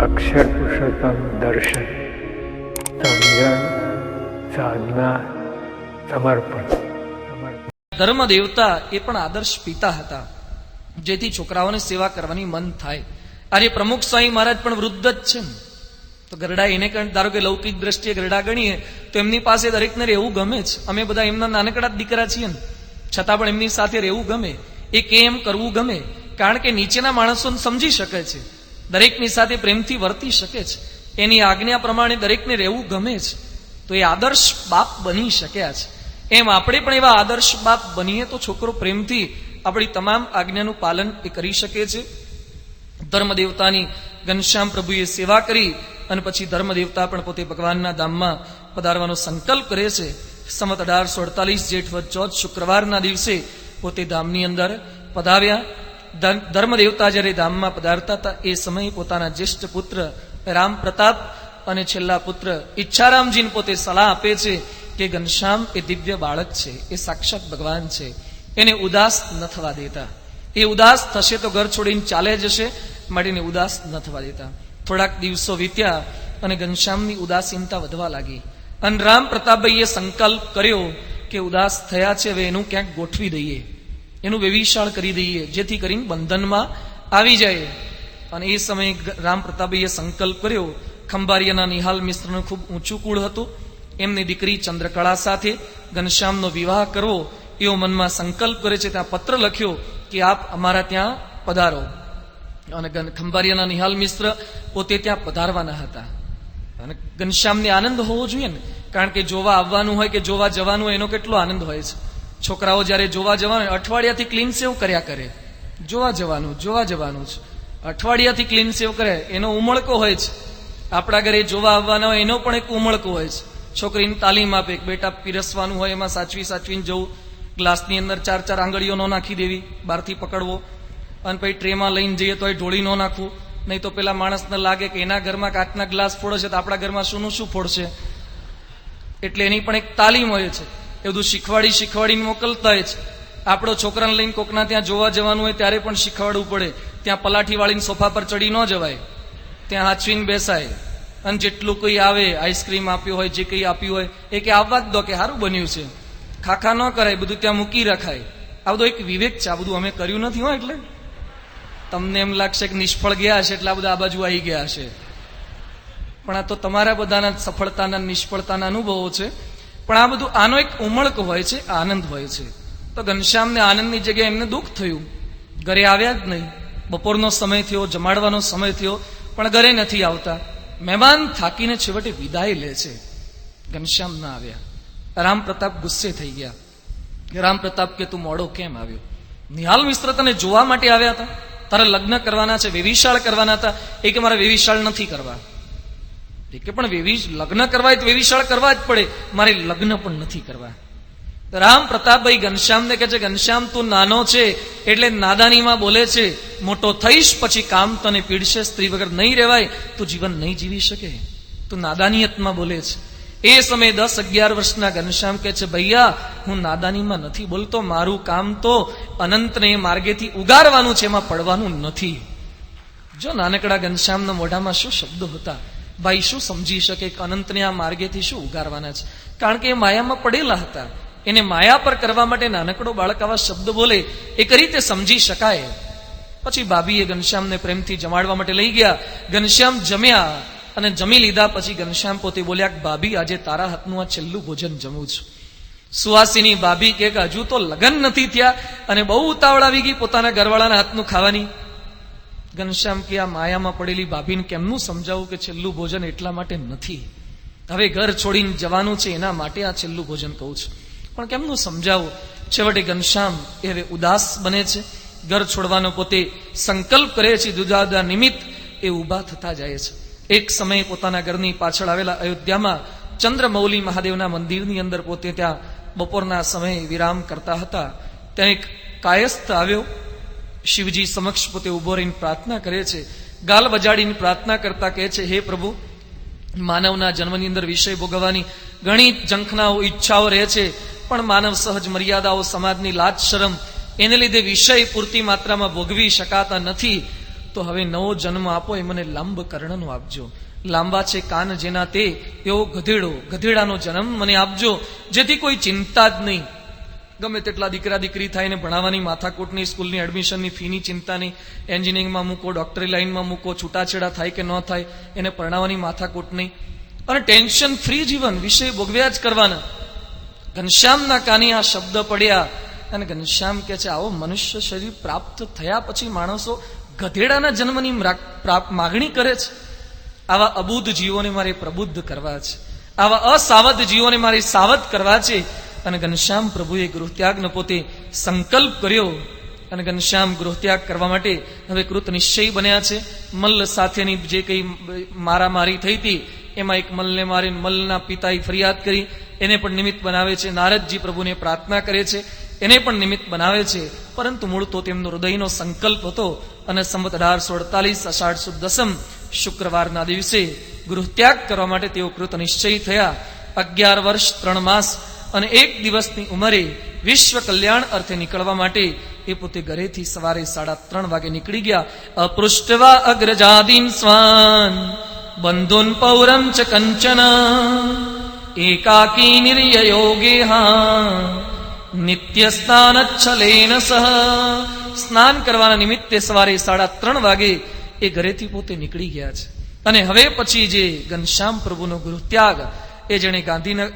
અક્ષર પુરુષોત્તમ દર્શન, સમજણ, સાધના, સમર્પણ. ધર્મ દેવતા એ પણ આદર્શ પિતા હતા, જેથી છોકરાઓને સેવા કરવાની મન થાય. આજે પ્રમુખ સ્વામી મહારાજ પણ વૃદ્ધ જ છે ને, તો ગરડા એને ધારો કે લૌકિક દ્રષ્ટિએ ગરડા ગણીએ તો એમની પાસે દરેકને રહેવું ગમે જ. અમે બધા એમના નાનકડા જ દીકરા છીએ ને, છતાં પણ એમની સાથે રહેવું ગમે. એ કેમ કરવું ગમે, કારણ કે નીચેના માણસોને સમજી શકે છે, દરેકની સાથે પ્રેમથી વર્તી શકે છે, એની આજ્ઞા પ્રમાણે દરેકને રહેવું ગમે છે. તો એ આદર્શ બાપ બની શક્યા છે. એમ આપણે પણ એવા આદર્શ બાપ બનીએ તો છોકરો પ્રેમથી આપણી તમામ આજ્ઞાનું પાલન એ કરી શકે છે. ધર્મદેવતાની ઘનશ્યામ પ્રભુએ સેવા કરી અને પછી ધર્મદેવતા પણ પોતે ભગવાનના ધામમાં પધારવાનો સંકલ્પ કરે છે. સંવત 1848 જેઠ વદ 14 શુક્રવારના દિવસે પોતે ધામની અંદર પધાર્યા. ધર્મદેવતા જ્યારે ધામમાં પધારતા હતા એ સમયે પોતાના જ્યેષ્ઠ પુત્ર રામ પ્રતાપ અને છેલ્લા પુત્ર ઈચ્છારામજીને પોતે સલાહ આપે છે કે ઘનશ્યામ એ દિવ્ય બાળક છે, એ સાક્ષાત ભગવાન છે, એને ઉદાસ ન થવા દેતા. એ ઉદાસ થશે તો ઘર છોડીને ચાલે જશે, માટે ઉદાસ ન થવા દેતા. થોડાક દિવસો વીત્યા અને ઘનશ્યામની ઉદાસીનતા વધવા લાગી. અને રામ પ્રતાપભાઈએ સંકલ્પ કર્યો કે ઉદાસ થયા છે, હવે એનું ક્યાંક ગોઠવી દઈએ, એનું વેવિશાળ કરી દઈએ, જેથી કરીને બંધનમાં આવી જાય. અને એ સમયે રામ પ્રતાપભાઈએ સંકલ્પ કર્યો. ખંભારિયાના નિહાલ મિશ્રનું ખૂબ ઊંચું કુળ હતું. એમની દીકરી ચંદ્રકળા સાથે ઘનશ્યામનો વિવાહ કરવો એવો મનમાં સંકલ્પ કરે છે. ત્યાં પત્ર લખ્યો કે આપ અમારા ત્યાં પધારો. અને ખંભારિયાના નિહાલ મિશ્ર પોતે ત્યાં પધારવાના હતા. અને ઘનશ્યામને આનંદ હોવો જોઈએ ને, કારણ કે જોવા આવવાનું હોય કે જોવા જવાનું હોય એનો કેટલો આનંદ હોય છે. છોકરાઓ જયારે જોવા જવાનું અઠવાડિયાથી ક્લીન સેવ કર્યા કરે, જોવા જવાનું છે. અઠવાડિયાથી ક્લીન સેવ કરે એનો ઉમળકો હોય છે. આપણા ઘરે જોવા આવવાના હોય એનો પણ એક ઉમળકો હોય છે. છોકરીને તાલીમ આપે, બેટા પીરસવાનું હોય એમાં સાચવીને જવું, ગ્લાસની અંદર 4 આંગળીઓ ન નાખી દેવી, બહારથી પકડવો, અને પછી ટ્રેમાં લઈને જઈએ તો એ ઢોળી ન નાખવું, નહીં તો પેલા માણસને લાગે કે એના ઘરમાં કાચના ગ્લાસ ફોડે છે તો આપણા ઘરમાં શું ફોડશે. એટલે એની પણ એક તાલીમ હોય છે. એ બધું શીખવાડીને મોકલતા હોય છે. આપણો છોકરાને લઈને કોકના ત્યાં જોવા જવાનું હોય ત્યારે પણ શીખવાડવું પડે. ત્યાં પલાઠી વાળીને સોફા પર ચડી ન જવાય, ત્યાં હાચવીને બેસાય. અને જેટલું કોઈ આવે, આઈસ્ક્રીમ આપ્યું હોય, જે કંઈ આપ્યું હોય એ કે આવવા જ દો, કે સારું બન્યું છે, ખાખા ન કરાય, બધું ત્યાં મૂકી રખાય. આ બધું એક વિવેક છે. આ બધું અમે કર્યું નથી હોય, એટલે તમને એમ લાગશે કે નિષ્ફળ ગયા હશે એટલે આ બધા આ બાજુ આવી ગયા હશે, પણ આ તો તમારા બધાના સફળતાના નિષ્ફળતાના અનુભવો છે. પણ આ બધું આનો એક ઉમળક હોય છે, આનંદ હોય છે. તો ઘનશ્યામને આનંદની જગ્યાએ એમને દુઃખ થયું. ઘરે આવ્યા જ નહીં. બપોરનો સમય થયો, જમાડવાનો સમય થયો, પણ ઘરે નથી આવતા. મહેમાન થાકીને છેવટે વિદાય લે છે. ઘનશ્યામ ના આવ્યા. રામ પ્રતાપ ગુસ્સે થઈ ગયા. રામ પ્રતાપ કે તું મોડો કેમ આવ્યો? નિહાલ મિશ્ર તને જોવા માટે આવ્યા હતા, તારે લગ્ન કરવાના છે, વેવિશાળ કરવાના હતા. એ કે મારે વેવિશાળ નથી કરવા. એ કે પણ લગ્ન કરવા તો વેવિશાળ કરવા જ પડે, મારે લગ્ન પણ નથી કરવા. રામ પ્રતાપભાઈ ઘનશ્યામને કહે છે, ઘનશ્યામ તું નાનો છે એટલે નાદાનીમાં બોલે છે, મોટો થઈશ પછી કામ તને પીડશે, સ્ત્રી વગર નહીં રહેવાય, તું જીવન નહીં જીવી શકે, તું નાદાનીયતમાં બોલે છે. એ સમયે 10-11 વર્ષના ઘનશ્યામ કહે છે, ભૈયા હું નાદાનીમાં નથી બોલતો, મારું કામ તો અનંતને માર્ગેથી ઉગારવાનું છે, એમાં પડવાનું નથી. જો નાનકડા ઘનશ્યામના મોઢામાં શું શબ્દો હતા, ભાઈ શું સમજી શકે કે અનંતને આ માર્ગેથી શું ઉગારવાના છે? કારણ કે એ માયામાં પડેલા હતા. એને માયા પર કરવા માટે નાનકડો બાળક આવા શબ્દ બોલે એ કઈ રીતે સમજી શકાય? પછી ભાભીએ ઘનશ્યામને પ્રેમથી જમાડવા માટે લઈ ગયા. ઘનશ્યામ જમ્યા અને જમી લીધા પછી ઘનશ્યામ પોતે બોલ્યા, ભાભી આજે તારા હાથનું આ છેલ્લું ભોજન જમું છું. સુહાસિની ભાભી કે હજુ તો લગ્ન નથી થયા અને બહુ ઉતાવળ આવી ગઈ પોતાના ઘરવાળાના હાથનું ખાવાની. ઘનશ્યામ કે આ માયામાં પડેલી ભાભીને કેમનું સમજાવું કે છેલ્લું ભોજન એટલા માટે નથી, હવે ઘર છોડીને જવાનું છે એના માટે આ છેલ્લું ભોજન કહું છું, પણ કેમનું સમજાવું? છેવટે ઘનશ્યામ એ હવે ઉદાસ બને છે. ઘર છોડવાનો પોતે સંકલ્પ કરે છે. જુદા જુદા નિમિત્ત એ ઉભા થતા જાય છે. એક સમયે પોતાના ઘરની પાછળ આવેલા અયોધ્યામાં ચંદ્રમૌલી મહાદેવના મંદિરની અંદર પોતે ત્યાં બપોરના સમયે વિરામ કરતા હતા. ત્યાં એક કાયસ્થ આવ્યો. શિવજી સમક્ષ પોતે ઉભો રહીને પ્રાર્થના કરે છે. ગાલ બજાડીને પ્રાર્થના કરતા કહે છે, હે પ્રભુ, માનવના જન્મની અંદર વિષય ભોગવવાની ઘણી ઝંખનાઓ, ઈચ્છાઓ રહે છે, પણ માનવ સહજ મર્યાદાઓ, સમાજની લાજ શરમ, એને લીધે વિષય પૂરતી માત્રામાં ભોગવી શકાતા નથી. તો હવે નવો જન્મ આપો એ મને લાંબ કર્ણનો આપજો. લાંબા છે કાન જેના તે એવો ગધેડાનો જન્મ મને આપજો, જેથી કોઈ ચિંતા જ નહીં. ગમે તેટલા દીકરા દીકરી થાય ને ભણાવવાની માથાકૂટની, સ્કૂલની એડમિશનની ફીની ચિંતા નહીં, એન્જિનિયરિંગમાં મૂકો, ડોક્ટરી લાઈનમાં મૂકો, છૂટાછેડા થાય કે ન થાય એને પરણાવવાની માથાકૂટ નહીં, અને ટેન્શન ફ્રી જીવન, વિષય ભોગવ્યા જ કરવાના. ઘનશ્યામના કાને આ શબ્દ પડ્યા અને ઘનશ્યામ કહે છે, આવો મનુષ્ય શરીર પ્રાપ્ત થયા પછી માણસો ગધેડાના જન્મની માગણી કરે છે. આવા અબુદ્ધ જીવોને મારે પ્રબુદ્ધ કરવા છે, આવા અસાવધ જીવોને મારે સાવધ કરવા છે. અને ઘનશ્યામ પ્રભુએ ગૃહત્યાગનો પોતે સંકલ્પ કર્યો અને ઘનશ્યામ ગૃહત્યાગ કરવા માટે હવે કૃત નિશ્ચય બન્યા છે. મલ્લ સાથેની જે કંઈ મારામારી થઈ હતી એમાં એક મલ્લને મારીને મલ્લના પિતાએ ફરિયાદ કરી, એને પણ નિમિત્ત બનાવે છે. નારદજી પ્રભુને પ્રાર્થના કરે છે, એને પણ નિમિત્ત બનાવે છે. પરંતુ મૂળ તો તેમનો હૃદયનો સંકલ્પ હતો. અને સંવત 1848 અષાઢ સુદ દસમ શુક્રવારના દિવસે ગૃહત્યાગ કરવા માટે તેઓ કૃત નિશ્ચય થયા. 11 વર્ષ 3 માસ અને 1 દિવસની ઉંમરે વિશ્વ કલ્યાણ અર્થે નીકળવા માટે એ પોતે ઘરેથી સવારે 3:30 વાગે નીકળી ગયા. અપૃષ્ટવા અગ્રજાદીન સ્વાન બંધુન પૌરમ ચ કંચન એકાકી નિર્યયોગેહા નિત્ય સ્નાનચ્છલેન સહ. સ્નાન કરવાના નિમિત્તે સવારે 3:30 વાગે એ ઘરેથી પોતે નીકળી ગયા છે. અને હવે પછી જે ઘનશ્યામ પ્રભુનો ગૃહત્યાગ એ જેણે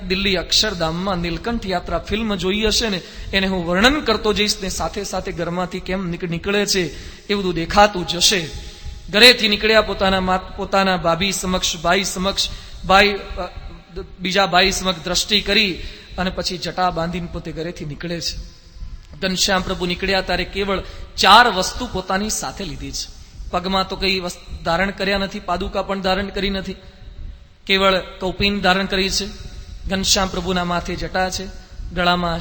દિલ્હી અક્ષરધામમાં નીલકંઠ યાત્રા ફિલ્મ જોઈ હશે ને એને હું વર્ણન કરતો જઈશ ને સાથે સાથે ઘરમાંથી કેમ નીકળે છે એ બધું દેખાતું જશે. ઘરેથી નીકળ્યા, પોતાના ભાભી સમક્ષ, ભાઈ સમક્ષ, બીજા ભાઈ સમક્ષ દ્રષ્ટિ કરી અને પછી જટા બાંધીને પોતે ઘરેથી નીકળે છે. ઘનશ્યામ પ્રભુ નીકળ્યા ત્યારે કેવળ 4 વસ્તુ પોતાની સાથે લીધી છે. પગમાં તો કઈ ધારણ કર્યા નથી, પાદુકા પણ ધારણ કરી નથી, કેવળ કૌપીન ધારણ કરી છે. ઘનશ્યામ પ્રભુના માથે જટા છે, ગળામાં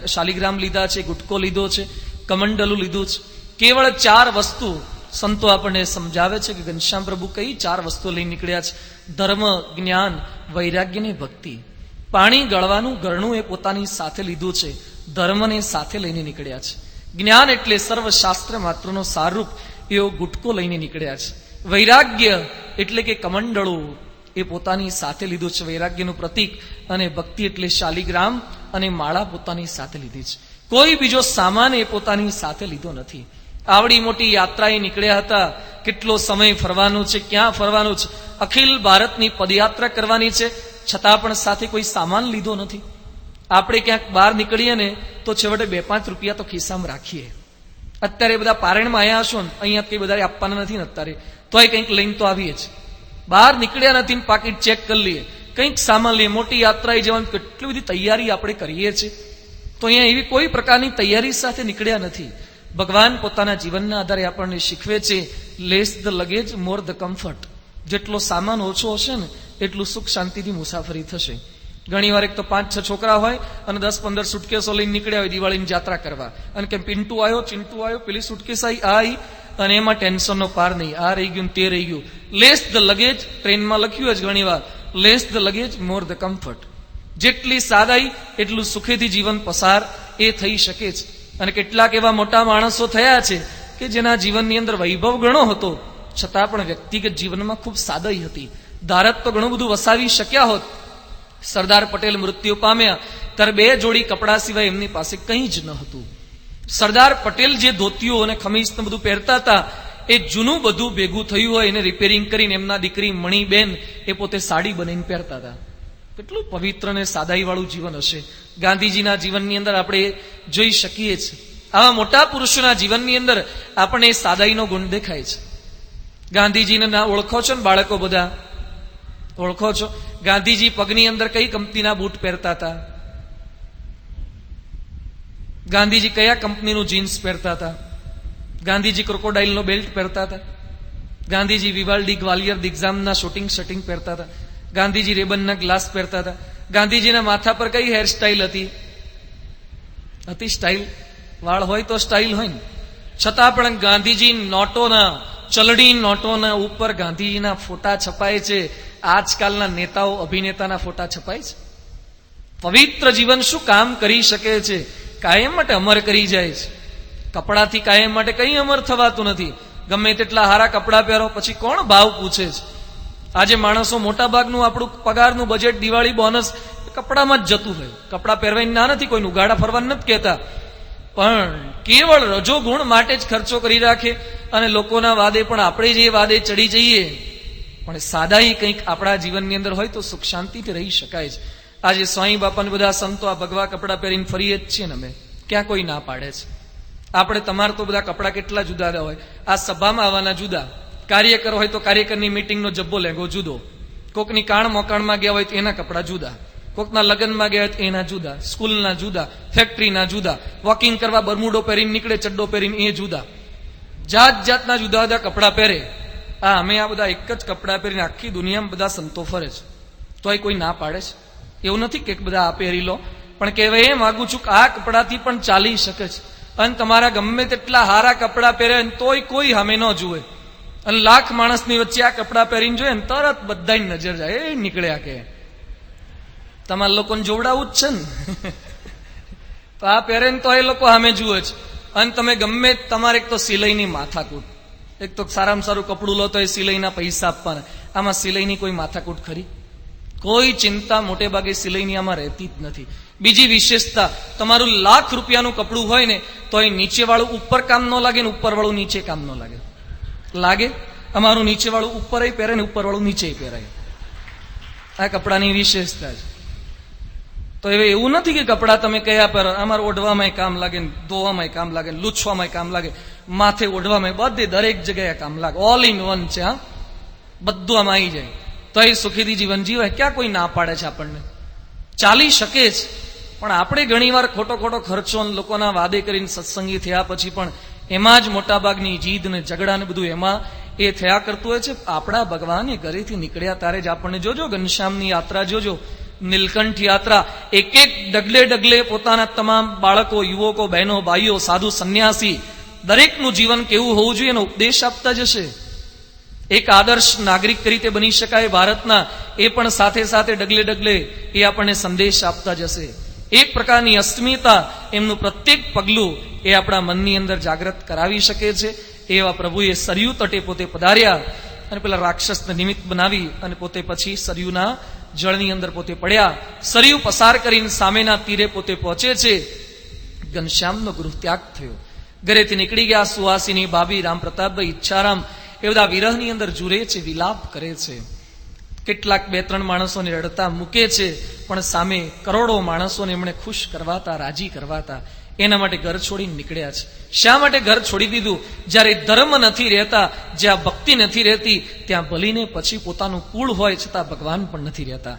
શાલિગ્રામ લીધા છે, ગુટકો લીધો છે, કમંડલું લીધું છે. કેવળ 4 વસ્તુ સંતો આપણને સમજાવે છે કે ઘનશ્યામ પ્રભુ કઈ 4 વસ્તુ લઈને નીકળ્યા છે. ધર્મ, જ્ઞાન, વૈરાગ્ય ને ભક્તિ. પાણી ગળવાનું ગરણું એ પોતાની સાથે લીધું છે, ધર્મને સાથે લઈને નીકળ્યા છે. જ્ઞાન એટલે સર્વશાસ્ત્ર માત્રનો સારરૂપ એવો ગુટકો લઈને નીકળ્યા છે. વૈરાગ્ય એટલે કે કમંડળું એ પોતાની સાથે લીધું છે, વૈરાગ્યનું પ્રતીક. અને ભક્તિ એટલે શાલિગ્રામ અને માળા પોતાની સાથે લીધી છે. કોઈ બીજો સામાન એ પોતાની સાથે લીધો નથી. આવડી મોટી યાત્રાએ નીકળ્યા હતા. કેટલો સમય ફરવાનું છે, ક્યાં ફરવાનું છે, અખિલ ભારતની પદયાત્રા કરવાની છે, છતાં પણ સાથે કોઈ સામાન લીધો નથી. આપણે ક્યાંક બહાર નીકળીએ ને તો છેવટે 2-5 રૂપિયા તો ખિસ્સામાં રાખીએ. અત્યારે બધા પારણમાં આવ્યા હશો ને, અહીંયા કઈ બધા આપવાના નથી ને અત્યારે, તોય કંઈક લઈને તો આવીએ જ. બહાર નીકળ્યા નથી, પાકીટ ચેક કરી લઈએ, કંઈક સામાન લઈએ. મોટી યાત્રાએ જવાની કેટલી બધી તૈયારી આપણે કરીએ છીએ, તો અહીંયા એવી કોઈ પ્રકારની તૈયારી સાથે નીકળ્યા નથી. ભગવાન પોતાના જીવનના આધારે આપણને શીખવે છે, less the luggage more the comfort. જેટલો સામાન ઓછો હશે ને એટલું સુખ શાંતિથી મુસાફરી થશે. ઘણી વાર એક તો 5-6 છોકરા હોય અને 10-15 સુટકેસો લઈને નીકળ્યા હોય દિવાળીની યાત્રા કરવા, અને કે પિન્ટુ આવ્યો, ચિંટુ આવ્યો, પેલી સુટકેસ આવી, અને એમાં ટેન્શનનો પાર નહીં. આ રહી ગયું, તે રહી ગયું. લેસ ધ લગેજ, ટ્રેનમાં લખ્યું જ ઘણી વાર, less the luggage more the comfort. જેટલી સાદાઈ એટલું સુખેથી જીવન પસાર એ થઈ શકે છે. અને કેટલાક એવા મોટા માણસો થયા છે કે જેના જીવનની અંદર વૈભવ ઘણો હતો, છતાં પણ વ્યક્તિગત જીવનમાં ખૂબ સાદાઈ હતી. ભારત તો ઘણું બધું વસાવી શક્યા હોત. સરદાર પટેલ મૃત્યુ પામ્યા ત્યારે 2 જોડી કપડા સિવાય એમની પાસે કંઈ જ ન હતું. સરદાર પટેલ જે ધોતીઓ અને ખમીસ ને બધું પહેરતા હતા એ જૂનું બધું ભેગું થયું હોય એને રિપેરિંગ કરીને એમના દીકરી મણીબેન એ પોતે સાડી બનાવીને પહેરતા હતા. કેટલું પવિત્ર અને સાદાઈ વાળું જીવન હશે. ગાંધીજીના જીવનની અંદર આપણે જોઈ શકીએ છીએ. આવા મોટા પુરુષોના જીવનની અંદર આપણને સાદાઈનો ગુણ દેખાય છે. ગાંધીજીને ના ઓળખો છો ને બાળકો બધા? ઓળખો છો? ગાંધીજી પગની અંદર કઈ કંપનીના બૂટ પહેરતા હતા? ગાંધીજી કયા કંપનીનું જીન્સ પહેરતા હતા? ગાંધીજી ક્રોકોડાઇલનો બેલ્ટ પહેરતા હતા. ગાંધીજી વિવાલ્ડી ગ્વાલિયર દિગ્ઝામના શૂટિંગ પહેરતા હતા. ગાંધીજી રેબનના ગ્લાસ પહેરતા હતા. ગાંધીજીના માથા પર કઈ હેરસ્ટાઇલ હતી? સ્ટાઇલ. વાળ હોય તો સ્ટાઇલ હોય ને, છતાં પણ ગાંધીજી નોટોના, ચલડી નોટોના ઉપર ગાંધીજીના ફોટા છપાય છે. આજકાલના નેતાઓ, અભિનેતાના ફોટા છપાય છે. પવિત્ર જીવન શું કામ કરી શકે છે? કાયમ માટે અમર કરી જાય છે. કપડાથી કાયમ માટે કંઈ અમર થવાતું નથી. ગમે તેટલા હારા કપડાં પહેરો, પછી કોણ ભાવ પૂછે છે? આજે માણસો મોટા ભાગનું આપણું પગારનું બજેટ, દિવાળી બોનસ કપડામાં જ જતું હોય. કપડાં પહેરવાની ના નથી, કોઈનું ગાડા ફરવાનું નથી કહેતા, પણ કેવળ રજોગુણ માટે જ ખર્ચો કરી રાખે અને લોકોના વાદે પણ આપણે જે વાદે ચડી જઈએ. પણ સાદાઈ કંઈક આપણા જીવનની અંદર હોય તો સુખ શાંતિથી રહી શકાય છે. આજે સ્વામી બાપાને બધા સંતો આ ભગવા કપડાં પહેરીને ફરીએ જ છીએ ને અમે, ક્યાં કોઈ ના પાડે છે? આપણે તમારે તો બધા કપડાં કેટલા જુદા હોય. આ સભામાં આવવાના જુદા, કાર્યકર હોય તો કાર્યકરની મીટિંગનો જબ્બો લેંગો જુદો, કોકની કાણ મોકાણમાં ગયા હોય તો એના કપડાં જુદા, કોકના લગ્નમાં ગયા હોય તો એના જુદા, સ્કૂલના જુદા, ફેક્ટરીના જુદા, વોકિંગ કરવા બરમુડો પહેરીને નીકળે, ચડ્ડો પહેરીને એ જુદા, જાત જાતના જુદા જુદા કપડાં પહેરે. અમે આ બધા એક જ કપડાં પહેરીને આખી દુનિયામાં બધા સંતો ફરે છે, તોય કોઈ ના પાડે છે? એવું નથી કે બધા આ પહેરી લો, પણ કહેવાય એ માગું છું કે આ કપડાથી પણ ચાલી શકે છે. અને તમારા ગમે તેટલા હારા કપડાં પહેરે તોય કોઈ સામે ન જુએ, અને લાખ માણસની વચ્ચે આ કપડાં પહેરીને જોઈએ ને તરત બધાની નજર જાય, એ નીકળ્યા કે તમારા લોકોને જોવડાવું જ છે ને તો આ પહેરે ને તો એ લોકો સામે જુએ છે. અને તમે ગમે તમારે એક તો સિલાઈની માથાકૂટ, એક તો સારામાં સારું કપડું લો તો એ સિલાઈના પૈસા આપવાના, આમાં સિલાઈની કોઈ માથાકૂટ ખરી? કોઈ ચિંતા મોટે ભાગે સિલાઈની આમાં રહેતી જ નથી. બીજી વિશેષતા, તમારું લાખ રૂપિયાનું કપડું હોય ને તો એ નીચે વાળું ઉપર કામ ન લાગે ને ઉપર વાળું નીચે કામ ન લાગે. લાગે? અમારું નીચે વાળું ઉપર પહેરે ને ઉપર વાળું નીચે પહેરાય. આ કપડાની વિશેષતા છે. તો હવે એવું નથી કે કપડા તમે કયા પહેરો, અમારે ઓઢવામાં કામ લાગે, ધોવામાં કામ લાગે, લૂછવામાં કામ લાગે, માથે ઓઢવામાં, બધે દરેક જગ્યાએ કામ લાગે. ઓલ ઇન વન છે. હા, બધું આમાં આવી જાય તો એ સુખીથી જીવન જીવાય. ક્યાં કોઈ ના પાડે છે? આપણને ચાલી શકે છે, પણ આપણે ઘણીવાર ખોટો ખોટો ખર્ચો લોકોના વાદે કરીને સત્સંગી થયા પછી પણ એમાં જ મોટાભાગની જીદ ને ઝઘડા ને બધું એમાં એ થયા કરતું હોય છે. આપણા ભગવાન એ ઘરેથી નીકળ્યા ત્યારે જ આપણને જોજો, ઘનશ્યામની યાત્રા જોજો, નીલકંઠ યાત્રા, એક એક ડગલે ડગલે પોતાના તમામ બાળકો, યુવકો, બહેનો, ભાઈઓ, સાધુ, સંન્યાસી, દરેકનું જીવન કેવું હોવું જોઈએ એનો ઉપદેશ આપતા જશે. એક આદર્શ નાગરિક રીતે બની શકાય ભારતના, એ પણ સાથે સાથે ડગલે ડગલે એ આપણને સંદેશ આપતા જશે. એક પ્રકારની અસ્મિતા, એમનું પ્રત્યેક પગલું એ આપણા મનની અંદર જાગૃત કરાવી શકે છે. એવા પ્રભુએ સરયુ તટે પોતે પધાર્યા અને પેલા રાક્ષસને નિમિત્ત બનાવી અને પોતે પછી સરયુના જળની અંદર પોતે પડ્યા. સરયુ પસાર કરીને સામેના તીરે પોતે પહોંચે છે. ઘનશ્યામનો ગૃહ ત્યાગ થયો, ઘરેથી નીકળી ગયા. સુહાસિની, ભાભી, રામ પ્રતાપભાઈ, ઈચ્છારામ એ બધા વિરહની અંદર જુરે છે, વિલાપ કરે છે. કેટલાક 2-3 માણસોને રડતા મૂકે છે, પણ સામે કરોડો માણસોને એમણે ખુશ કરવાતા, રાજી કરવાતા, એના માટે ઘર છોડીને નીકળ્યા છે. શા માટે ઘર છોડી દીધું? જ્યારે ધર્મ નથી રહેતા, જ્યાં ભક્તિ નથી રહેતી, ત્યાં ભલીને પછી પોતાનું કુળ હોય છતાં ભગવાન પણ નથી રહેતા.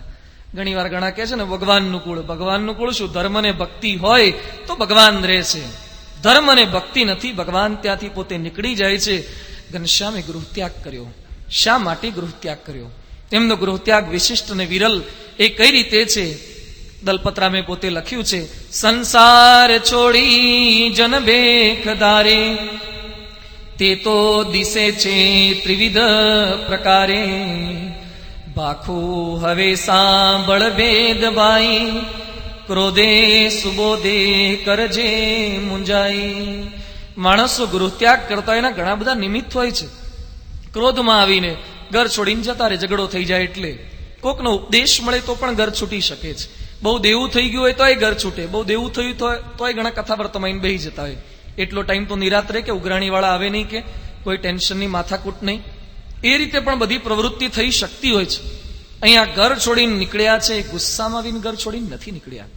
ઘણી વાર ઘણા કહે છે ને ભગવાનનું કુળ. ભગવાનનું કુળ શું? ધર્મ ને ભક્તિ હોય તો ભગવાન રહે છે. ધર્મ અને ભક્તિ નથી, ભગવાન ત્યાંથી પોતે નીકળી જાય છે. ઘનશ્યામે ગૃહ ત્યાગ કર્યો. શા માટે ગૃહ ત્યાગ કર્યો? એમનો ગૃહ ત્યાગ વિશિષ્ટ અને વિરલ એ કઈ રીતે છે? દલપતરામે પોતે લખ્યું છે, સંસાર છોડી જન ભેખ ધારે, તે તો દિશે છે ત્રિવિધ પ્રકારે, ભાખું હવે સાંભળ વેદ ભાઈ, ક્રોધે સુબોધે કરજે મુંજાઈ. માણસો ગૃહ ત્યાગ કરતા એના ઘણા બધા નિમિત્ત હોય છે. ક્રોધમાં આવીને ઘર છોડીને જતા રહે, ઝઘડો થઈ જાય એટલે. કોકનો ઉપદેશ મળે તો પણ ઘર છૂટી શકે છે. બહુ દેવું થઈ ગયું હોય તોય ઘર છૂટે, બહુ દેવું થયું તોય ઘણા કથા વર્તમાઈને બેસી જતા હોય. એટલો ટાઈમ તો નિરાત રહે કે ઉઘરાણી વાળા આવે નહીં, કે કોઈ ટેન્શનની માથાકૂટ નહીં. એ રીતે પણ બધી પ્રવૃત્તિ થઈ શકતી હોય છે. અહીંયા ઘર છોડીને નીકળ્યા છે, ગુસ્સામાં આવીને ઘર છોડીને નથી નીકળ્યા.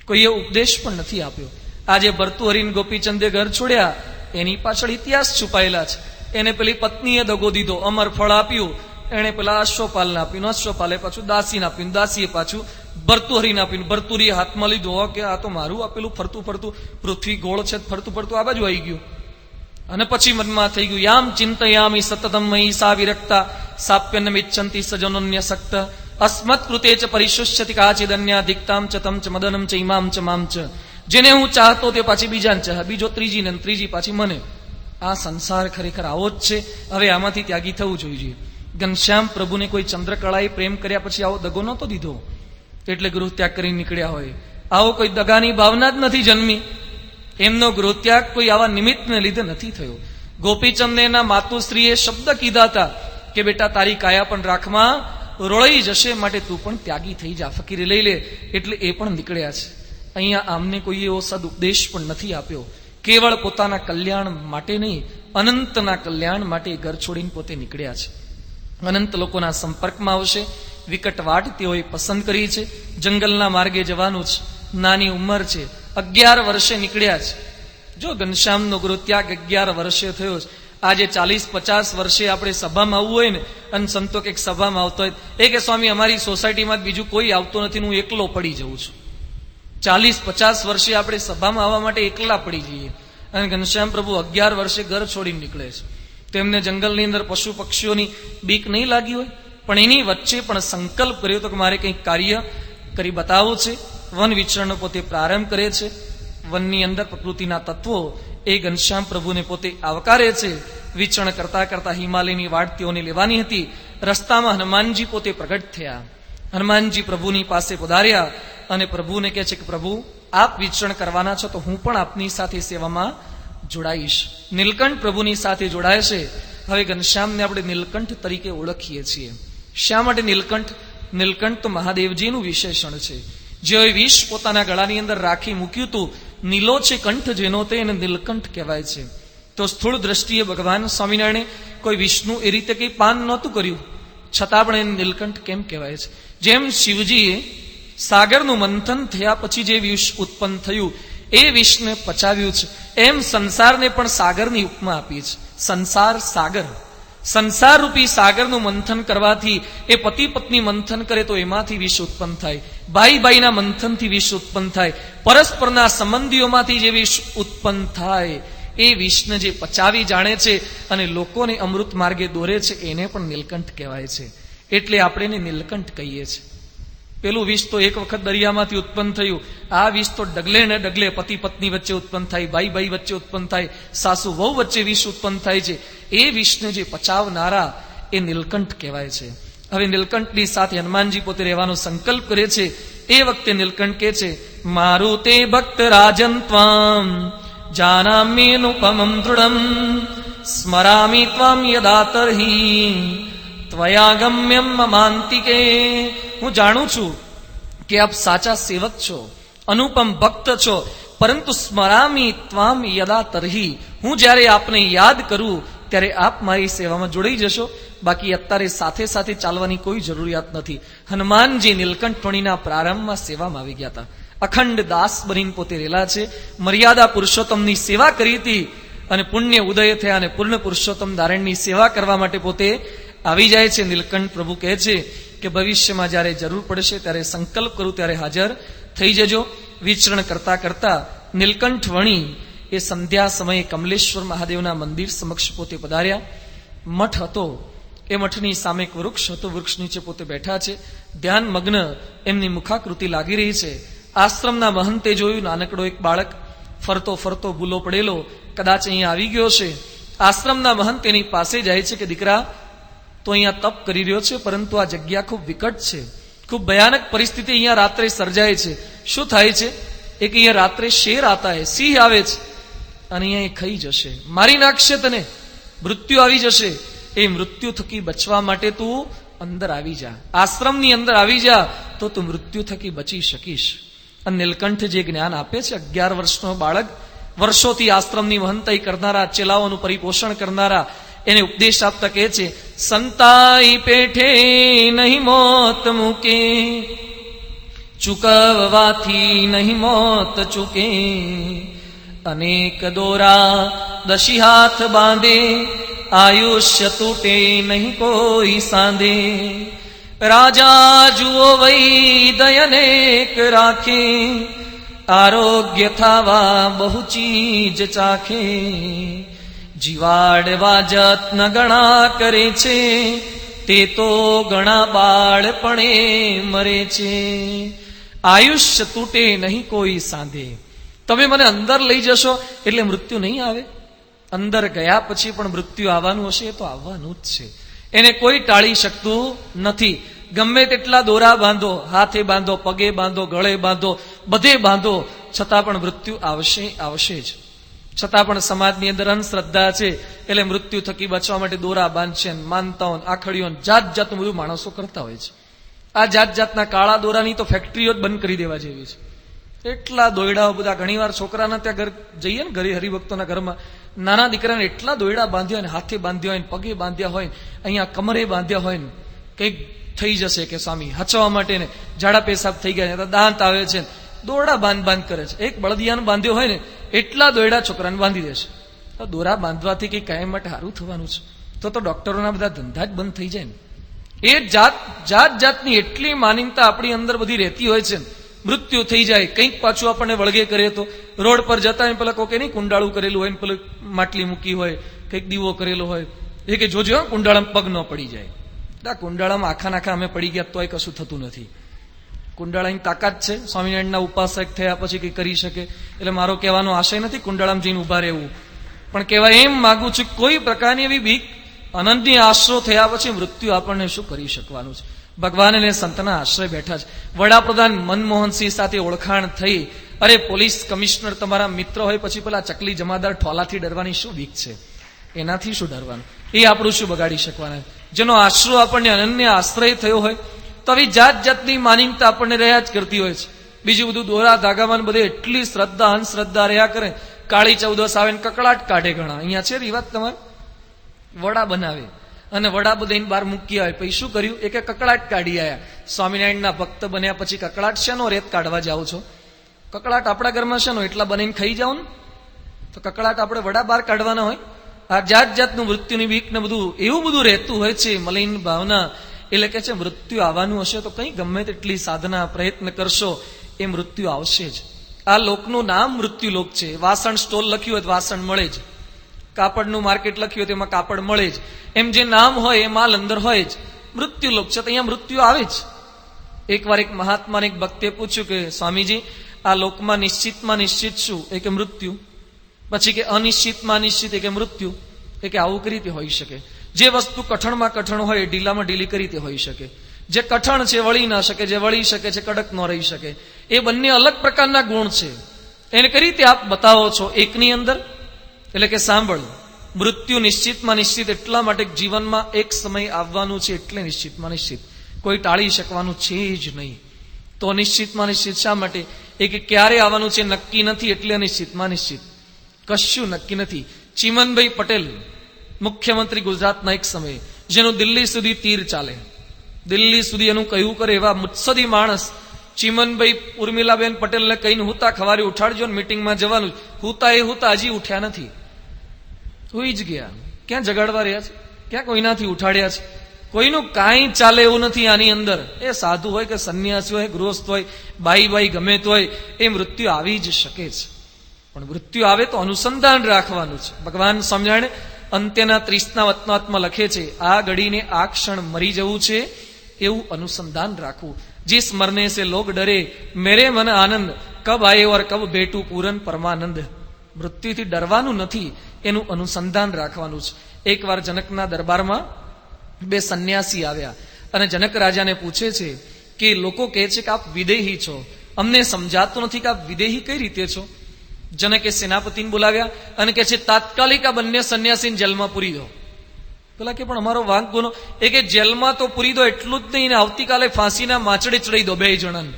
કોઈએ ઉપદેશ પણ નથી આપ્યો. આજે ભર્તુહરિને ગોપીચંદે ઘર છોડ્યા, એની પાછળ ઇતિહાસ છુપાયેલા છે. એને પેલી પત્નીએ દગો દીધો, અમર ફળ આપ્યું, એને પેલા અશ્વપાલને આપ્યું, અશ્વપાલે પાછું દાસીને આપ્યું, દાસીએ પાછું ભર્તુહરીને આપ્યું, ભર્તુરીએ હાથમાં લીધું કે આ તો મારું આપેલું ફરતું ફરતું પૃથ્વી ગોળ છે, ફરતું ફરતું આ બાજુ આવી ગયું. અને પછી મનમાં થઈ ગયું, યામ ચિંતયામિ સતતમ મયી સા વિરક્તા, સાપ્યન્નમિચ્છન્તિ સજનોન્યસક્ત, અસ્મત કૃતે ચ પરિશુષ્યતિ કાચિદન્યા, દિક્તામ ચ તમ ચ મદનમ ચ ઇમામ ચ મામ ચ. જેને હું ચાહતો તે પાછી બીજાને ચાહ, બીજો ત્રીજીને, ત્રીજી પાછી મને. આ સંસાર ખરેખર આવો જ છે. હવે આમાંથી ત્યાગી થવું જોઈએ. ઘનશ્યામ પ્રભુને કોઈ ચંદ્રકળાએ પ્રેમ કર્યા પછી આવો દગો નહોતો દીધો, એટલે ગૃહ ત્યાગ કરીને નીકળ્યા હોય. આવો કોઈ દગાની ભાવના જ નથી જન્મી. એમનો ગૃહ ત્યાગ કોઈ આવા નિમિત્તને લીધે નથી થયો. ગોપીચંદને એના માતુશ્રીએ શબ્દ કીધા હતા કે બેટા તારી કાયા પણ રાખમાં રોળાઈ જશે, માટે તું પણ ત્યાગી થઈ જા, ફકીરી લઈ લે. એટલે એ પણ નીકળ્યા છે. અહીંયા આમને કોઈ એવો સદઉપદેશ પણ નથી આપ્યો. કેવળ પોતાના કલ્યાણ માટે નહીં, અનંતના કલ્યાણ માટે ઘર છોડીને પોતે નીકળ્યા છે. અનંત લોકોના સંપર્કમાં આવશે. વિકટ વાટ તેઓએ પસંદ કરી છે. જંગલના માર્ગે જવાનું છે. નાની ઉંમર છે, 11 વર્ષે નીકળ્યા છે. જો ઘનશ્યામનો ગૃહત્યાગ 11 વર્ષે થયો છે. આજે 40-50 વર્ષે આપણે સભામાં આવવું હોય ને, અને સંતો કે સભામાં આવતો હોય એ કે સ્વામી અમારી સોસાયટીમાં બીજું કોઈ આવતો નથી, હું એકલો પડી જઉં છું. 40-50 વર્ષે આપણે સભામાં આવવા માટે એકલા પડી જઈએ. અને ઘનશ્યામ પ્રભુ 11 વર્ષે ઘર છોડીને નીકળે છે. તેમને જંગલની અંદર પશુ પક્ષીઓની બીક નહીં લાગી હોય, પણ એની વચ્ચે પણ સંકલ્પ કર્યો તો કે મારે કંઈક કાર્ય કરી બતાવવું છે. વન વિચરણનો પોતે પ્રારંભ કરે છે. વનની અંદર પ્રકૃતિના તત્વો એ ઘનશ્યામ પ્રભુને પોતે આવકારે છે. વિચરણ કરતા કરતા હિમાલયની વાટ તેઓને લેવાની હતી. રસ્તામાં હનુમાનજી પોતે પ્રગટ થયા. હનુમાનજી પ્રભુની પાસે પધાર્યા અને પ્રભુને કહે છે કે પ્રભુ આપ વિચરણ કરવાના છો તો હું પણ આપની સાથે સેવામાં જોડાઈશ. નીલકંઠ પ્રભુની સાથે જોડાય છે. હવે ઘનશ્યામને આપણે નીલકંઠ તરીકે ઓળખીએ છીએ. શા માટે નીલકંઠ? નીલકંઠ તો મહાદેવજીનું વિશેષણ છે. જેઓએ વિષ પોતાના ગળાની અંદર રાખી મૂક્યું હતું, નીલો છે કંઠ જેનો, તે એને નીલકંઠ કહેવાય છે. તો સ્થૂળ દ્રષ્ટિએ ભગવાન સ્વામિનારાયણે કોઈ વિષનું એ રીતે કંઈ પાન નહોતું કર્યું, છતાં પણ એને નીલકંઠ કેમ કહેવાય છે? જેમ શિવજીએ સાગરનું મંથન થયા પછી જે વિષ ઉત્પન્ન થયું એ વિષને પચાવ્યું છે, એમ સંસારને પણ સાગરની ઉપમા આપી છે. સંસાર સાગર, સંસાર રૂપી સાગરનું મંથન કરવાથી એ પતિ પત્ની મંથન કરે તો એમાંથી વિષ ઉત્પન્ન થાય. ભાઈ ભાઈના મંથનથી વિષ ઉત્પન્ન થાય. પરસ્પરના સંબંધીઓમાંથી જે વિષ ઉત્પન્ન થાય એ વિષને જે પચાવી જાણે છે અને લોકોને અમૃત માર્ગે દોરે છે એને પણ નીલકંઠ કહેવાય છે. એટલે આપણે એને નીલકંઠ કહીએ છીએ. પેલું વિષ તો એક વખત દરિયામાંથી ઉત્પન્ન થયું. આ વિષ તો ડગલે ને ડગલે પતિ પત્ની વચ્ચે ઉત્પન્ન થાય, ભાઈ ભાઈ વચ્ચે ઉત્પન્ન થાય, સાસુ વહુ વચ્ચે વિષ ઉત્પન્ન થાય છે. એ વિષને જે પચાવનારા એ નીલકંઠ કહેવાય છે. હવે નીલકંઠની સાથે હનુમાનજી પોતે રહેવાનો સંકલ્પ કરે છે. એ વખતે નીલકંઠ કહે છે, મારું તે ભક્ત રાજન ત્વામ જાનામ્યેનુપમં દૃઢમ સ્મરામિ ત્વામ યદા તર્હિ ત્વયાગમ્યમ મમાંતિકે. હું જાણું છું કે આપ સાચા સેવક છો, અનુપમ ભક્ત છો, પરંતુ સ્મરામી ત્વામ યદા તર્હિ, હું જ્યારે આપને યાદ કરું ત્યારે આપ મારી સેવામાં જોડાઈ જશો. બાકી અત્યારે સાથે સાથે ચાલવાની કોઈ જરૂરિયાત નથી. હનુમાનજી નીલકંઠવણીના પ્રારંભમાં સેવામાં આવી ગયા હતા. અખંડ દાસ બનીને પોતે રહેલા છે. મર્યાદા પુરુષોત્તમની સેવા કરી હતી અને પુણ્ય ઉદય થયા અને પૂર્ણ પુરુષોત્તમ નારાયણની સેવા કરવા માટે પોતે આવી જાય છે. નીલકંઠ પ્રભુ કહે છે કે ભવિષ્યમાં જ્યારે જરૂર પડશે ત્યારે સંકલ્પ કરું ત્યારે હાજર થઈ જજો. વિચરણ કરતા કરતા નીલકંઠ વણી એ સંધ્યા સમયે કમલેશ્વર મહાદેવના મંદિર સમક્ષ પોતે પધાર્યા. મઠ હતો, એ મઠની સામે એક વૃક્ષ હતું. વૃક્ષ નીચે પોતે બેઠા છે. ધ્યાન મગ્ન એમની મુખાકૃતિ લાગી રહી છે. આશ્રમના મહંતે જોયું, નાનકડો એક બાળક ફરતો ફરતો ભૂલો પડેલો કદાચ અહીંયા આવી ગયો છે. આશ્રમના મહંત એની પાસે જાય છે કે દીકરા તો અહીંયા તપ કરી રહ્યો છે, પરંતુ આ જગ્યા ખૂબ વિકટ છે, ખૂબ ભયાનક પરિસ્થિતિ અહીંયા રાત્રે સર્જાય છે. શું થાય છે? એક અહીંયા રાત્રે શેર આતા હે, સિંહ આવે છે અને અહીંયા એ ખાઈ જશે, મારી નાખશે તને, મૃત્યુ આવી જશે. એ મૃત્યુ થકી બચવા માટે તું અંદર આવી જા, આશ્રમની અંદર આવી જા, તો તું મૃત્યુ થકી બચી શકીશ. અને નીલકંઠ જે જ્ઞાન આપે છે, 11 વર્ષનો બાળક, વર્ષોથી આશ્રમની મહંતાઈ કરનારા, ચેલાઓનું પરિપોષણ કરનારા, એને ઉપદેશ આપતા કહે છે, સંતાઈ પેઠે નહીં મોત મૂકે, ચૂકવવાથી નહીં મોત ચૂકે, અનેક દોરા 10 હાથ બાંધે, આયુષ્ય તૂટે નહીં કોઈ સાંધે. રાજા જુઓ વૈદય અનેક રાખે, આરોગ્ય થાવા બહુ ચીજ ચાખે. જીવાડવા જત્ન ગણા કરે છે, તે તો ગણા બાળપણે મરે છે. આયુષ્ય તૂટે નહીં કોઈ સાંધે. તમે મને અંદર લઈ જશો એટલે મૃત્યુ નહીં આવે. અંદર ગયા પછી પણ મૃત્યુ આવવાનું હશે તો આવવાનું જ છે. એને કોઈ ટાળી શકતું નથી. ગમે તેટલા દોરા બાંધો, હાથે બાંધો, પગે બાંધો, ગળે બાંધો, બધે બાંધો, છતાં પણ મૃત્યુ આવશે આવશે જ. છતાં પણ સમાજની અંદર અંધશ્રદ્ધા છે, એટલે મૃત્યુ થકી બચવા માટે દોરા બાંધશે, માનતાઓ, આખડીઓ, જાત જાતનું બધું માણસો કરતા હોય છે. આ જાત જાતના કાળા દોરાની તો ફેક્ટરીઓ જ બંધ કરી દેવા જેવી છે. એટલા દોયડાઓ બધા, ઘણી વાર છોકરાના ત્યાં ઘર જઈએ ને, ઘરે હરિભક્તોના ઘરમાં નાના દીકરાને એટલા દોયડા બાંધ્યા હોય ને, હાથે બાંધ્યા હોય ને, પગે બાંધ્યા હોય ને, અહીંયા કમરે બાંધ્યા હોય ને, કંઈક થઈ જશે કે સ્વામી હચવા માટે ને, ઝાડા પેશાબ થઈ ગયા છે, દાંત આવે છે, દોરડા બાંધ કરે છે. એક બળદિયાને બાંધ્યો હોય ને એટલા દોયડા છોકરાને બાંધી દેશે. તો દોરા બાંધવાથી કઈ કાયમ માટે સારું થવાનું છે? તો ડોક્ટરોના બધા ધંધા જ બંધ થઈ જાય ને. એ જાત જાતની એટલી માનીનતા આપણી અંદર બધી રહેતી હોય છે. મૃત્યુ થઈ જાય, કંઈક પાછું આપણને વળગે કરે તો રોડ પર જતા હોય પેલા કોકે નહીં કુંડાળું કરેલું હોય ને, પેલું માટલી મૂકી હોય, કંઈક દીવો કરેલો હોય, એ કે જોજો કુંડાળામાં પગ ન પડી જાય. કુંડાળામાં આખા અમે પડી ગયા તોય કશું થતું નથી. કુંડાળાની તાકાત છે. સ્વામિનારાયણના ઉપાસક થયા પછી કઈ કરી શકે. એટલે મારો કહેવાનો આશય નથી કુંડાળામાં જઈને ઉભા રહેવું, પણ કહેવાય એમ માગું છું કોઈ પ્રકારની એવી બીક અનંતની આશરો થયા પછી મૃત્યુ આપણને શું કરી શકવાનું છે? ભગવાન અને સંતના આશ્રય બેઠા છે. વડાપ્રધાન મનમોહનસિંહ સાથે ઓળખાણ થઈ. અરે પોલીસ કમિશનર તમારા મિત્ર હોય પછી પેલા ચકલી જમાદાર ઠોલાથી ડરવાની શું બીક છે? એનાથી શું ડરવાનું? એ આપણું શું બગાડી શકવાના? જેનો આશરો આપણને અનન્ય આશ્રય થયો હોય તો આવી જાત જાતની માનીનતા આપણને રહ્યા જ કરતી હોય છે. બીજું બધું દોરા ધાગામાં બધે એટલી શ્રદ્ધા અંધશ્રદ્ધા રહ્યા કરે. કાળી ચૌદસ આવે ને કકડાટ કાઢે. ઘણા અહીંયા છે રિવાજ તમારે વડા બનાવે અને વડા બધાને બહાર મૂકી આવે. પછી શું કર્યું? એક કકડાટ કાઢી આવ્યા. સ્વામિનારાયણના ભક્ત બન્યા પછી કકડાટ શેનો રેત કાઢવા જાઓ છો? કકડાટ આપણા ઘરમાં શેનો? એટલા બનાવીને ખાઈ જાઓ ને. તો કકડાટ આપણે વડા બહાર કાઢવાના હોય. આ જાત જાતનું મૃત્યુની બીક ને બધું એવું બધું રહેતું હોય છે. મલિન ભાવના. એટલે કે છે મૃત્યુ આવવાનું હશે તો કઈ ગમે તેટલી સાધના પ્રયત્ન કરશો એ મૃત્યુ આવશે જ. આ લોકનું નામ મૃત્યુ લોક છે. વાસણ સ્ટોલ લખ્યું હોય તો વાસણ મળે જ, કાપડનું માર્કેટ લખ્યું હોય તેમાં કાપડ મળે જ. એમ જે નામ હોય એ માલ અંદર હોય જ. મૃત્યુ લોક છે તો અહીંયા મૃત્યુ આવે જ. એકવાર એક મહાત્માને એક ભક્તે પૂછ્યું કે સ્વામીજી આ લોકમાં નિશ્ચિત શું? એ કે મૃત્યુ. પછી કે અનિશ્ચિતમાં અનિશ્ચિત, એ કે મૃત્યુ. એ કે આવું કઈ રીતે હોઈ શકે? જે વસ્તુ કઠણમાં કઠણ હોય ઢીલામાં ઢીલી કઈ રીતે હોઈ શકે? જે કઠણ છે વળી ના શકે, જે વળી શકે છે કડક ન રહી શકે. એ બંને અલગ પ્રકારના ગુણ છે. એને કઈ રીતે આપ બતાવો છો એકની અંદર? એટલે કે સાંભળ, મૃત્યુ નિશ્ચિતમાં નિશ્ચિત એટલા માટે જીવનમાં એક સમય આવવાનું છે એટલે નિશ્ચિતમાં નિશ્ચિત, કોઈ ટાળી શકવાનું છે જ નહીં. તો અનિશ્ચિતમાં નિશ્ચિત શા માટે? એ કે ક્યારે આવવાનું છે નક્કી નથી એટલે અનિશ્ચિતમાં નિશ્ચિત. કશું નક્કી નથી. ચીમનભાઈ પટેલ મુખ્યમંત્રી ગુજરાતના એક સમયે, જેનું દિલ્હી સુધી તીર ચાલે, દિલ્હી સુધી એનું કહ્યું કરે એવા મુત્સદી માણસ ચીમનભાઈ ઉર્મિલાબેન પટેલને કહીને હુતા ખવારી ઉઠાડજો ને મીટિંગમાં જવાનું. હુતા હજી ઉઠ્યા નથી, હુઈ જ ગયા. ક્યાં જગાડવા રહ્યા છે? ક્યાં કોઈનાથી ઉઠાડ્યા છે? કોઈનું કાંઈ ચાલે એવું નથી આની અંદર. એ સાધુ હોય કે સંન્યાસી હોય, ગૃહસ્થ હોય, બાઈ ગમે તો હોય, એ મૃત્યુ આવી જ શકે છે. પણ મૃત્યુ આવે તો અનુસંધાન રાખવાનું છે. ભગવાન સ્વામિનારાયણ અંત્યના 30ના વતનાત્મા લખે છે, આ ઘડીને આ ક્ષણ મરી જવું છે એવું અનુસંધાન રાખવું. जिस मरने से लोग डरे मेरे मन आनंद कब आए और कब बेटू पूरन परमानंद. મૃત્યુથી ડરવાનું નથી, એનું અનુસંધાન રાખવાનું છે. એકવાર જનકના દરબારમાં બે સંન્યાસી આવ્યા અને જનક રાજાને પૂછે છે કે લોકો કહે છે કે આપ વિદેહી છો, અમને સમજાતું નથી કે આપ વિદેહી કઈ રીતે છો? જનકે સેનાપતિને બોલાવ્યા અને કહે છે તાત્કાલિક આ બંને સંન્યાસીને જેલમાં પૂરી દો. પેલા કે પણ અમારો વાંક ગુનો. એ કે જેલમાં તો પૂરી દો એટલું જ નહીં, આવતીકાલે ફાંસીના માચડે ચડાઈ દો બે જણાને.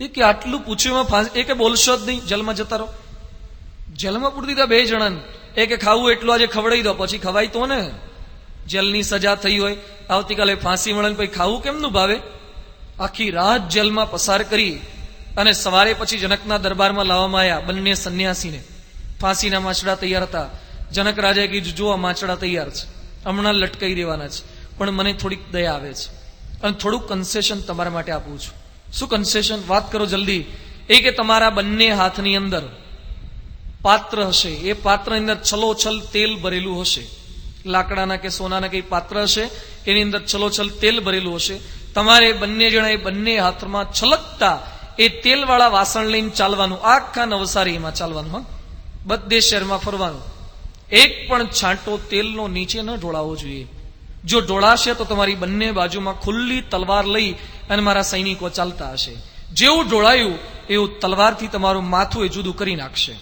એ કે આટલું પૂછ્યું ફાંસી? એ કે બોલશો જ નહીં, જેલમાં જતા રહો. જેલમાં પૂરી દીધા બે જણાને. એ કે ખાવું એટલું આજે ખવડાવી દો, પછી ખવાય તો ને. જેલની સજા થઈ હોય, આવતીકાલે ફાંસી મળે પછી ખાવું કેમનું ભાવે? આખી રાત જેલમાં પસાર કરી અને સવારે પછી જનકના દરબારમાં લાવવામાં આવ્યા બંને સંન્યાસીને. ફાંસીના માચડા તૈયાર હતા. જનક રાજાએ કીધું જો આ માચડા તૈયાર છે, હમણાં લટકાઈ દેવાના છે, પણ મને થોડીક દયા આવે છે અને થોડુંક કન્સેશન તમારા માટે આપું છું. શું કન્સેશન? વાત કરો જલ્દી. એ કે તમારા બંને હાથની અંદર પાત્ર હશે, એ પાત્રની અંદર છલોછલ તેલ ભરેલું હશે. લાકડાના કે સોનાના કઈ પાત્ર હશે, એની અંદર છલોછલ તેલ ભરેલું હશે. તમારે બંને જણાએ બંને હાથમાં છલકતા એ તેલવાળા વાસણ લઈને ચાલવાનું. આખા નવસારીમાં ચાલવાનું. હા, બધે શહેરમાં ફરવાનું. એક પણ છાંટો તેલનો નીચે ન ઢોળાવો જોઈએ. જો ઢોળાશે તો તમારી બંને બાજુમાં ખુલ્લી તલવાર લઈ અને મારા સૈનિકો ચાલતા હશે. જેવું ઢોળાયું એવું તલવારથી તમારું માથું એ જુદું કરી નાખશે.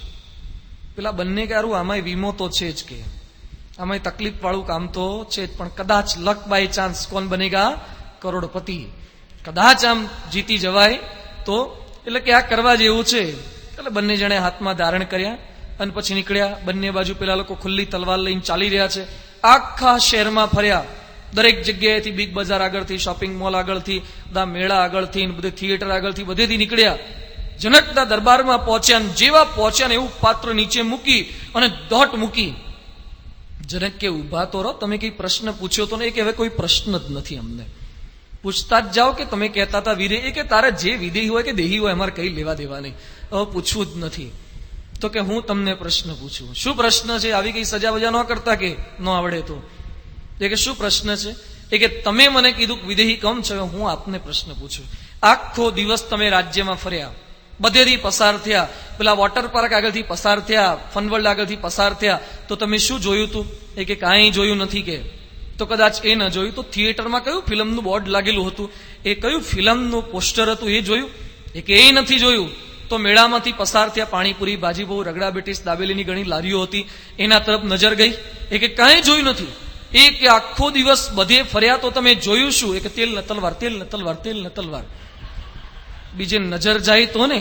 પેલા બંને કે હારું આમાંય વીમો તો છે જ કે આમાંય તકલીફ વાળું કામ તો છે જ, પણ કદાચ લક બાય ચાન્સ કોણ બનેગા કરોડપતિ, કદાચ આમ જીતી જવાય તો, એટલે કે આ કરવા જેવું છે. એટલે બંને જણે હાથમાં ધારણ કર્યા અને પછી નીકળ્યા. બંને બાજુ પેલા લોકો ખુલ્લી તલવાર લઈને ચાલી રહ્યા છે. આખા શહેરમાં ફર્યા, દરેક જગ્યાએથી, બિગ બજાર આગળથી, શોપિંગ મોલ આગળથી, બધા મેળા આગળથી, બધે થિયેટર આગળથી, બધેથી નીકળ્યા. જનકના દરબારમાં પહોંચ્યા, અને જેવા પહોંચ્યા ને એવું પાત્ર નીચે મૂકી અને દોટ મૂકી. જનક કે ઉભા તો રહો, તમે કઈ પ્રશ્ન પૂછ્યો તો ને? એ કે હવે કોઈ પ્રશ્ન જ નથી, અમને પૂછતા જ જાઓ કે તમે કહેતા હતા વિદેહ. એ કે તારે જે વિદેહી હોય કે દેહી હોય અમારે કઈ લેવા દેવા નહીં, હવે પૂછવું જ નથી. તો કે હું તમને પ્રશ્ન પૂછું. શું પ્રશ્ન છે? આવી કઈ સજા વજા ન કરતા કે ન આવડે તો? એ કે શું પ્રશ્ન છે? એ કે તમે મને કીધું વિદેહી કમ છે, હું આપને પ્રશ્ન પૂછું. આખો દિવસ તમે રાજ્યમાં ફર્યા, બધેથી પસાર થયા, પેલા વોટર પાર્ક આગળથી પસાર થયા, ફનવર્લ્ડ આગળથી પસાર થયા, તો તમે શું જોયું તું? એ કે કાંઈ જોયું નથી. કે તો કદાચ એ ન જોયું તો થિયેટરમાં કયું ફિલ્મનું બોર્ડ લાગેલું હતું, એ કયું ફિલ્મનું પોસ્ટર હતું એ જોયું? એ કે એ નથી જોયું. તો મેળામાંથી પસાર થયા, પાણીપુરી, ભાજીપુર, રગડા પેટીસ, દાબેલીની ઘણી લારીઓ હતી, એના તરફ નજર ગઈ? એ કે કાંઈ જોયું નથી. એ કે આખો દિવસ બધે ફર્યા તો તમે જોયું શું? એ કે તેલ ને તલવાર, તેલ ને તલવાર, તેલ ને તલવાર. બીજે નજર જાય તો ને,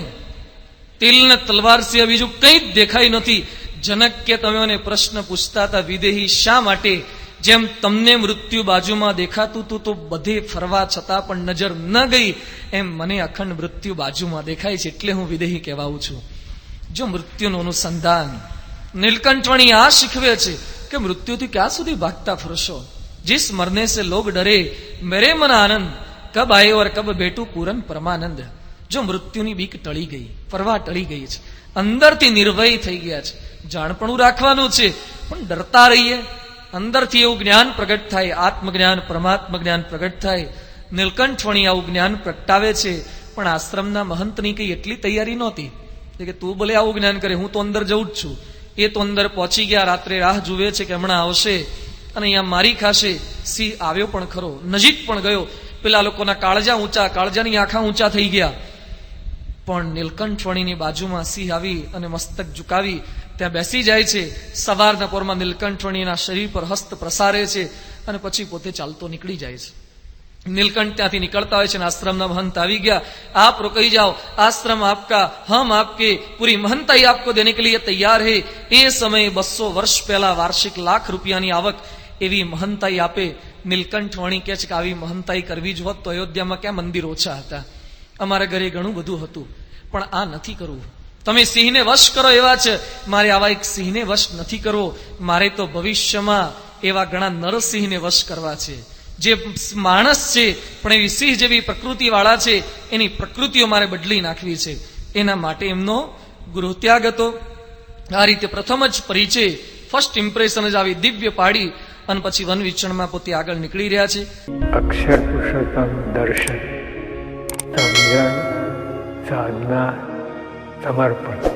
તેલ ને તલવાર સિવાય બીજું કંઈ જ દેખાય નથી. જનક કે તમે મને પ્રશ્ન પૂછતા હતા વિદેહી શા માટે? જેમ તમને મૃત્યુ બાજુમાં દેખાતું હતું તો બધે ફરવા છતાં પણ નજર ન ગઈ, એમ મને અખંડ મૃત્યુ બાજુમાં દેખાય છે, એટલે હું વિદેહી કહેવાઉં છું. જો મૃત્યુનું અનુસંધાન નીલકંઠવાણી આ શીખવે છે કે મૃત્યુથી ક્યાં સુધી ભાગતા ફરશો? जिस मरने से लोग डरे मेरे मन आनंद, कब आए और कब बेटू पूरन परमानंद. જો મૃત્યુની બીક ટળી ગઈ, ફરવા ટળી ગઈ છે, અંદરથી નિર્ભય થઈ ગયા છે. જાણપણું રાખવાનું છે પણ ડરતા રહીએ. અંદરથી એવું જ્ઞાન પ્રગટ થાય, આત્મજ્ઞાન, પરમાત્મ જ્ઞાન પ્રગટ થાય. નીલકંઠવાણી આવું જ્ઞાન પ્રગટાવે છે, પણ આશ્રમના મહંતની કઈ એટલી તૈયારી નહોતી કે તું ભલે આવું જ્ઞાન કરે, હું તો અંદર જઉં જ છું. એ તો અંદર પહોંચી ગયા, રાત્રે રાહ જુએ છે કે હમણાં આવશે અને અહીંયા મારી ખાશે. સિંહ આવ્યો પણ ખરો, નજીક પણ ગયો. પેલા લોકોના કાળજા ઊંચા, કાળજાની આંખા ઊંચા થઈ ગયા. પણ નીલકંઠવાણીની બાજુમાં સિંહ આવી અને મસ્તક ઝુકાવી ત્યાં બેસી જાય છે. સવારના પોરમાં નીલકંઠવાણીના શરીર પર હસ્ત પ્રસારે છે અને પછી પોતે ચાલતો નીકળી જાય છે. નીલકંઠ ત્યાંથી નીકળતા હોય છે અને આશ્રમના મહંત આવી ગયા. આપ રોકાઈ જાઓ, આશ્રમ આપકા, હમ આપકે પૂરી મહંતાઈ આપકો દેને કે લીએ તૈયાર હે. એ સમયે 200 વર્ષ પહેલા વાર્ષિક લાખ રૂપિયાની આવક એવી મહંતાઈ આપે. નીલકંઠવાણી કહે છે કે આવી મહંતાઈ કરવી જ હોત તો અયોધ્યામાં ક્યાં મંદિર ઓછા હતા, અમારા ઘરે ઘણું બધું હતું, પણ આ નથી કરવું. તમે સિંહને વશ કરો એવા છે, મારે આવા એક સિંહને વશ નથી કરવો. મારે તો ભવિષ્યમાં એવા ઘણા નરસિંહને વશ કરવા છે, જે માણસ છે પણ એવી સિંહ જેવી પ્રકૃતિ વાળા છે, એની પ્રકૃતિઓ મારે બદલી નાખવી છે. એના માટે એમનો ગૃહત્યાગ હતો. આ રીતે પ્રથમ જ પરિચય, ફર્સ્ટ ઇમ્પ્રેશન જ આવી દિવ્ય પાડી અને પછી વન વિચરણમાં પોતે આગળ નીકળી રહ્યા છે. અક્ષર પુરુષોત્તમ દર્શન, સમજણ, સાધના, સમર્પણ.